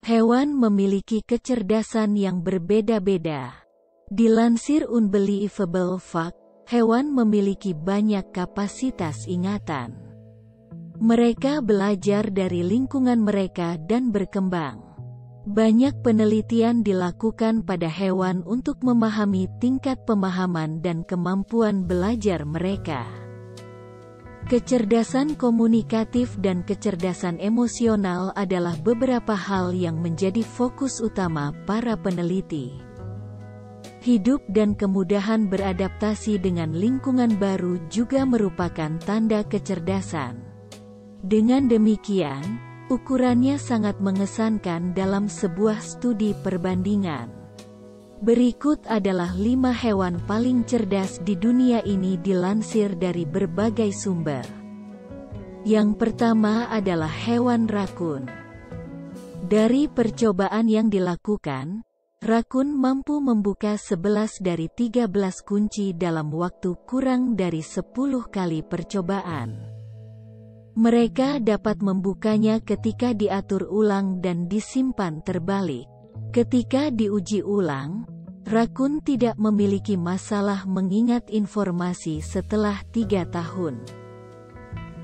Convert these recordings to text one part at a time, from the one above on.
Hewan memiliki kecerdasan yang berbeda-beda. Dilansir Unbelievable Fact, hewan memiliki banyak kapasitas ingatan. Mereka belajar dari lingkungan mereka dan berkembang. Banyak penelitian dilakukan pada hewan untuk memahami tingkat pemahaman dan kemampuan belajar mereka. Kecerdasan komunikatif dan kecerdasan emosional adalah beberapa hal yang menjadi fokus utama para peneliti. Hidup dan kemudahan beradaptasi dengan lingkungan baru juga merupakan tanda kecerdasan. Dengan demikian, ukurannya sangat mengesankan dalam sebuah studi perbandingan. Berikut adalah 5 hewan paling cerdas di dunia ini dilansir dari berbagai sumber. Yang pertama adalah hewan rakun. Dari percobaan yang dilakukan, rakun mampu membuka 11 dari 13 kunci dalam waktu kurang dari 10 kali percobaan. Mereka dapat membukanya ketika diatur ulang dan disimpan terbalik. Ketika diuji ulang, rakun tidak memiliki masalah mengingat informasi setelah 3 tahun.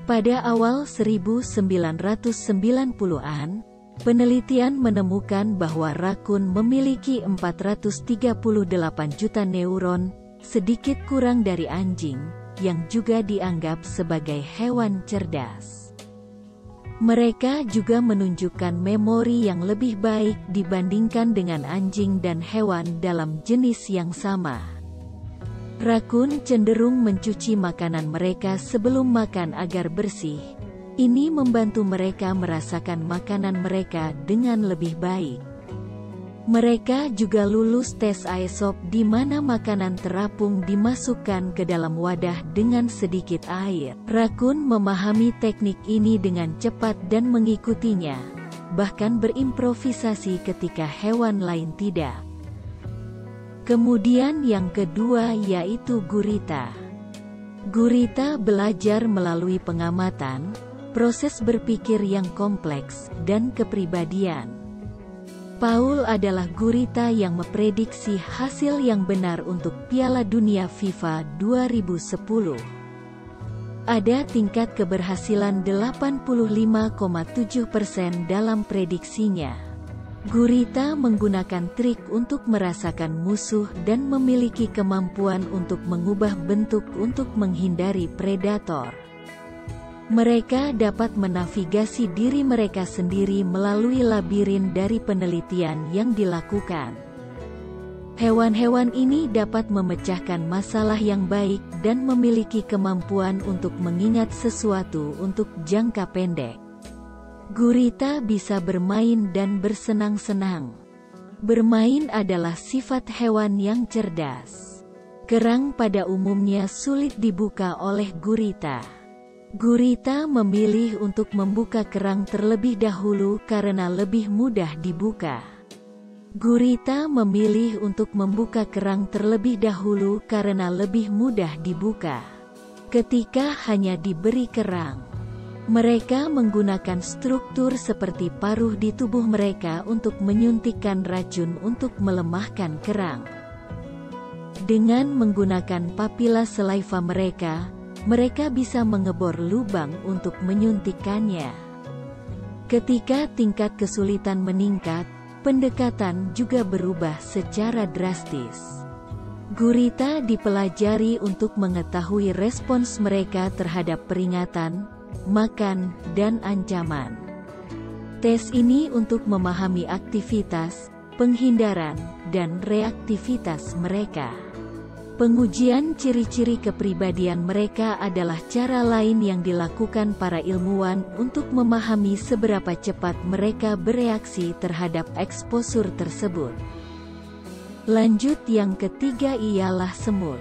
Pada awal 1990-an, penelitian menemukan bahwa rakun memiliki 438 juta neuron, sedikit kurang dari anjing, yang juga dianggap sebagai hewan cerdas. Mereka juga menunjukkan memori yang lebih baik dibandingkan dengan anjing dan hewan dalam jenis yang sama. Rakun cenderung mencuci makanan mereka sebelum makan agar bersih. Ini membantu mereka merasakan makanan mereka dengan lebih baik. Mereka juga lulus tes Aesop di mana makanan terapung dimasukkan ke dalam wadah dengan sedikit air. Rakun memahami teknik ini dengan cepat dan mengikutinya, bahkan berimprovisasi ketika hewan lain tidak. Kemudian yang kedua yaitu gurita. Gurita belajar melalui pengamatan, proses berpikir yang kompleks, dan kepribadian. Paul adalah gurita yang memprediksi hasil yang benar untuk Piala Dunia FIFA 2010. Ada tingkat keberhasilan 85,7% dalam prediksinya. Gurita menggunakan trik untuk merasakan musuh dan memiliki kemampuan untuk mengubah bentuk untuk menghindari predator. Mereka dapat menavigasi diri mereka sendiri melalui labirin dari penelitian yang dilakukan. Hewan-hewan ini dapat memecahkan masalah yang baik dan memiliki kemampuan untuk mengingat sesuatu untuk jangka pendek. Gurita bisa bermain dan bersenang-senang. Bermain adalah sifat hewan yang cerdas. Kerang pada umumnya sulit dibuka oleh gurita. Gurita memilih untuk membuka kerang terlebih dahulu karena lebih mudah dibuka. Gurita memilih untuk membuka kerang terlebih dahulu karena lebih mudah dibuka. Ketika hanya diberi kerang, mereka menggunakan struktur seperti paruh di tubuh mereka untuk menyuntikkan racun untuk melemahkan kerang. Dengan menggunakan papila saliva mereka bisa mengebor lubang untuk menyuntikkannya. Ketika tingkat kesulitan meningkat, pendekatan juga berubah secara drastis. Gurita dipelajari untuk mengetahui respons mereka terhadap peringatan, makan, dan ancaman. Tes ini untuk memahami aktivitas, penghindaran, dan reaktivitas mereka. Pengujian ciri-ciri kepribadian mereka adalah cara lain yang dilakukan para ilmuwan untuk memahami seberapa cepat mereka bereaksi terhadap eksposur tersebut. Lanjut, yang ketiga ialah semut.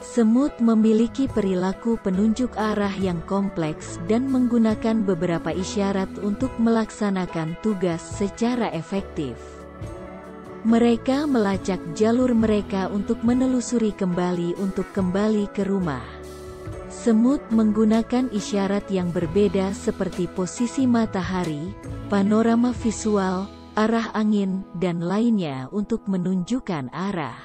Semut memiliki perilaku penunjuk arah yang kompleks dan menggunakan beberapa isyarat untuk melaksanakan tugas secara efektif. Mereka melacak jalur mereka untuk menelusuri kembali untuk kembali ke rumah. Semut menggunakan isyarat yang berbeda seperti posisi matahari, panorama visual, arah angin, dan lainnya untuk menunjukkan arah.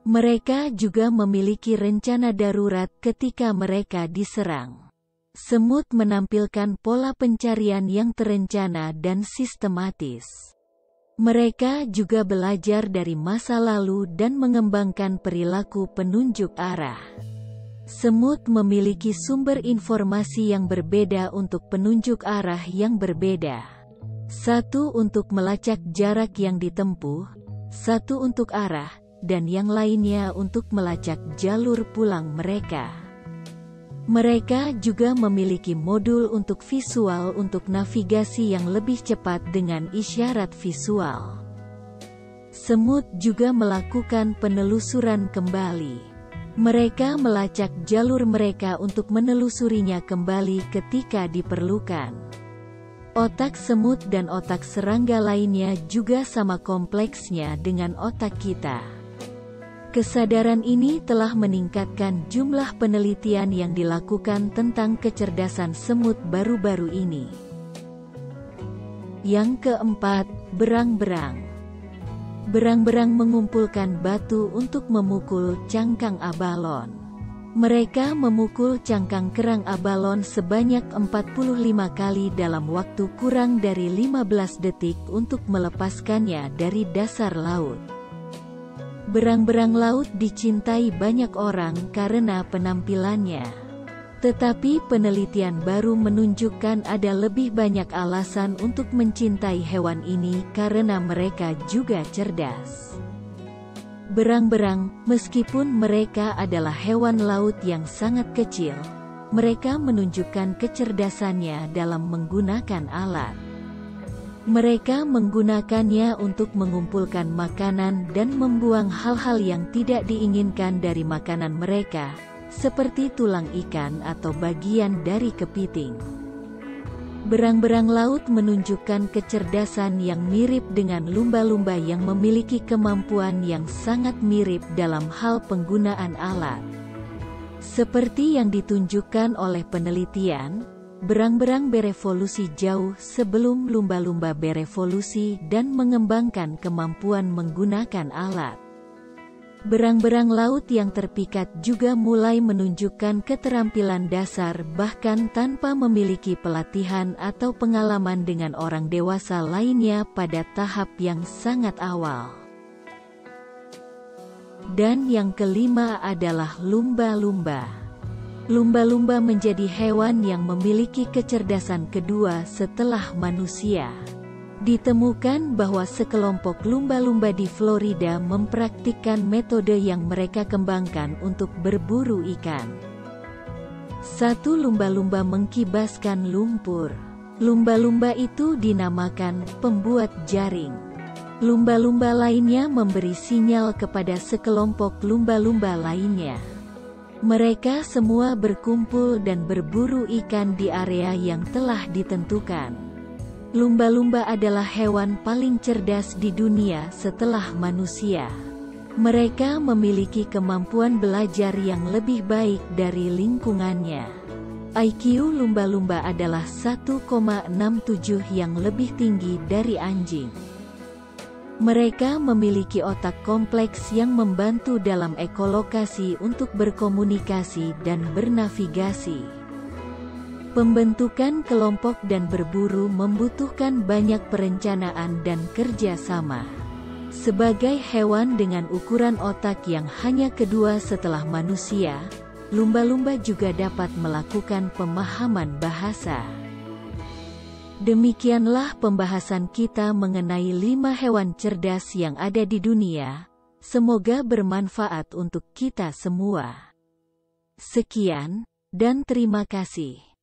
Mereka juga memiliki rencana darurat ketika mereka diserang. Semut menampilkan pola pencarian yang terencana dan sistematis. Mereka juga belajar dari masa lalu dan mengembangkan perilaku penunjuk arah. Semut memiliki sumber informasi yang berbeda untuk penunjuk arah yang berbeda. Satu untuk melacak jarak yang ditempuh, satu untuk arah, dan yang lainnya untuk melacak jalur pulang mereka. Mereka juga memiliki modul untuk visual untuk navigasi yang lebih cepat dengan isyarat visual. Semut juga melakukan penelusuran kembali. Mereka melacak jalur mereka untuk menelusurinya kembali ketika diperlukan. Otak semut dan otak serangga lainnya juga sama kompleksnya dengan otak kita. Kesadaran ini telah meningkatkan jumlah penelitian yang dilakukan tentang kecerdasan semut baru-baru ini. Yang keempat, berang-berang. Berang-berang mengumpulkan batu untuk memukul cangkang abalon. Mereka memukul cangkang kerang abalon sebanyak 45 kali dalam waktu kurang dari 15 detik untuk melepaskannya dari dasar laut. Berang-berang laut dicintai banyak orang karena penampilannya. Tetapi penelitian baru menunjukkan ada lebih banyak alasan untuk mencintai hewan ini karena mereka juga cerdas. Berang-berang, meskipun mereka adalah hewan laut yang sangat kecil, mereka menunjukkan kecerdasannya dalam menggunakan alat. Mereka menggunakannya untuk mengumpulkan makanan dan membuang hal-hal yang tidak diinginkan dari makanan mereka, seperti tulang ikan atau bagian dari kepiting. Berang-berang laut menunjukkan kecerdasan yang mirip dengan lumba-lumba yang memiliki kemampuan yang sangat mirip dalam hal penggunaan alat. Seperti yang ditunjukkan oleh penelitian, berang-berang berevolusi jauh sebelum lumba-lumba berevolusi dan mengembangkan kemampuan menggunakan alat. Berang-berang laut yang terpikat juga mulai menunjukkan keterampilan dasar bahkan tanpa memiliki pelatihan atau pengalaman dengan orang dewasa lainnya pada tahap yang sangat awal. Dan yang kelima adalah lumba-lumba. Lumba-lumba menjadi hewan yang memiliki kecerdasan kedua setelah manusia. Ditemukan bahwa sekelompok lumba-lumba di Florida mempraktikkan metode yang mereka kembangkan untuk berburu ikan. Satu lumba-lumba mengkibaskan lumpur. Lumba-lumba itu dinamakan pembuat jaring. Lumba-lumba lainnya memberi sinyal kepada sekelompok lumba-lumba lainnya. Mereka semua berkumpul dan berburu ikan di area yang telah ditentukan. Lumba-lumba adalah hewan paling cerdas di dunia setelah manusia. Mereka memiliki kemampuan belajar yang lebih baik dari lingkungannya. IQ lumba-lumba adalah 1,67 yang lebih tinggi dari anjing. Mereka memiliki otak kompleks yang membantu dalam ekolokasi untuk berkomunikasi dan bernavigasi. Pembentukan kelompok dan berburu membutuhkan banyak perencanaan dan kerja sama. Sebagai hewan dengan ukuran otak yang hanya kedua setelah manusia, lumba-lumba juga dapat melakukan pemahaman bahasa. Demikianlah pembahasan kita mengenai 5 hewan cerdas yang ada di dunia. Semoga bermanfaat untuk kita semua. Sekian, dan terima kasih.